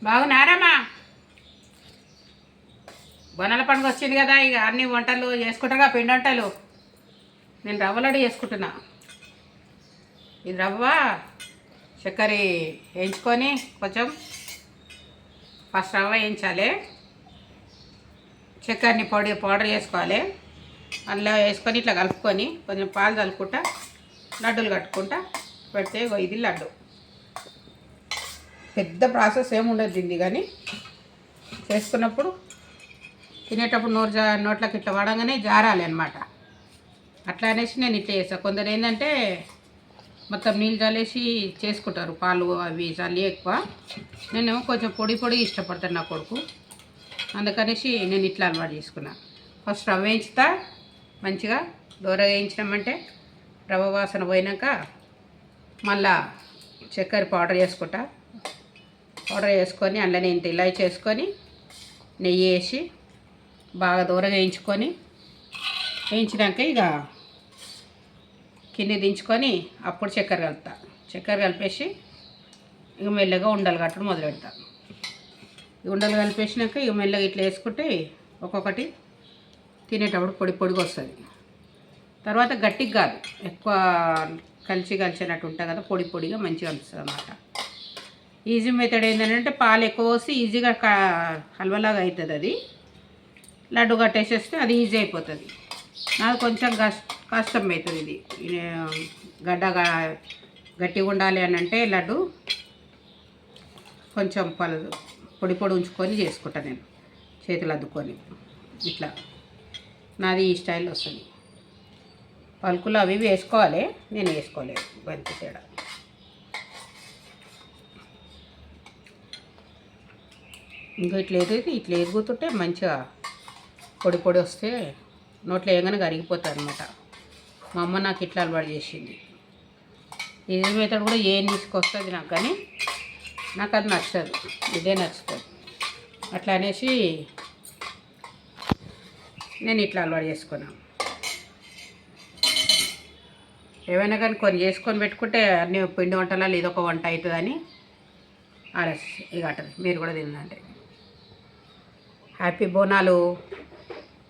బాగున్నారమ్మా? బోనాల పండుగ వచ్చింది కదా, ఇక అన్ని వంటలు చేసుకుంటాగా, పిండి వంటలు. నేను రవ్వ లడ్డు చేసుకుంటున్నా. ఇది రవ్వ చక్కెర వేయించుకొని కొంచెం ఫస్ట్ రవ్వ వేయించాలి, చక్కెరని పౌడర్ చేసుకోవాలి. అందులో వేసుకొని ఇట్లా కలుపుకొని కొంచెం పాలు చల్లుకుంటా లడ్డూలు కట్టుకుంటా పెడితే ఇది లడ్డు. పెద్ద ప్రాసెస్ ఏమి ఉండదు దీన్ని, కానీ చేసుకున్నప్పుడు తినేటప్పుడు నోట్లోకి ఇట్లా వాడంగానే జారాలి అనమాట. అట్లా అనేసి నేను ఇట్లా చేస్తాను. కొందరు ఏంటంటే మొత్తం నీళ్ళు చల్లేసి చేసుకుంటారు, పాలు అవి చల్లి ఎక్కువ. నేనేమో కొంచెం పొడి ఇష్టపడతాను నా కొడుకు, అందుకనేసి నేను ఇట్లా అలవాటు చేసుకున్నాను. ఫస్ట్ రవ్వ వేయించుతా, మంచిగా దూర వేయించినామంటే రవ్వ వాసన పోయినాక మళ్ళా చక్కెర పౌడర్ చేసుకుంటా. పౌడర్ వేసుకొని అందులో ఇంత ఇలాచి చేసుకొని నెయ్యి వేసి బాగా దూరంగా వేయించినాక ఇక కింద దించుకొని అప్పుడు చక్కెర కలుపుతా. చక్కెర కలిపేసి ఇక మెల్లగా ఉండలు కట్టడం మొదలు పెడతా. ఉండలు కలిపేసినాక ఇక మెల్లగా ఇట్లా వేసుకుంటే ఒక్కొక్కటి తినేటప్పుడు పొడిగా వస్తుంది. తర్వాత గట్టిగా కాదు, ఎక్కువ కలిసినట్టు ఉంటుంది కదా, పొడిగా మంచిగా అనిపిస్తుంది అన్నమాట. ఈజీ మెథడ్ ఏంటంటే పాలు ఎక్కువ పోసి ఈజీగా హల్వలాగా అవుతుంది. అది లడ్డు కట్టేసేస్తే అది ఈజీ అయిపోతుంది. నాకు కొంచెం కష్టం అవుతుంది. ఇది గట్టిగా ఉండాలి అని అంటే లడ్డు కొంచెం పొడి ఉంచుకొని చేసుకుంటాను నేను, చేతులు అద్దుకొని ఇట్లా. నాది ఈ స్టైల్లో వస్తుంది. పలుకులు అవి వేసుకోవాలి, నేను వేసుకోలేదు, బంతి తేడా. ఇంకా ఇట్లా ఎదుగుతుంటే మంచిగా పొడి వస్తే నోట్లో వేయగానే కరిగిపోతుంది అనమాట. మా అమ్మ నాకు ఇట్లా అలవాటు చేసింది. ఇది మెథడ్ కూడా ఏం తీసుకొస్తుంది నాకు, కానీ నాకు అది నచ్చదు, ఇదే నచ్చుతుంది. అట్లా అనేసి నేను ఇట్లా అలవాటు చేసుకున్నాను. ఏమైనా కానీ కొన్ని చేసుకొని పెట్టుకుంటే అన్ని పిండి వంటలలో ఇదొక వంట అవుతుందని ఆలస్యం ఇక అంటారు. మీరు కూడా తినండి. హ్యాపీ బోనాలు.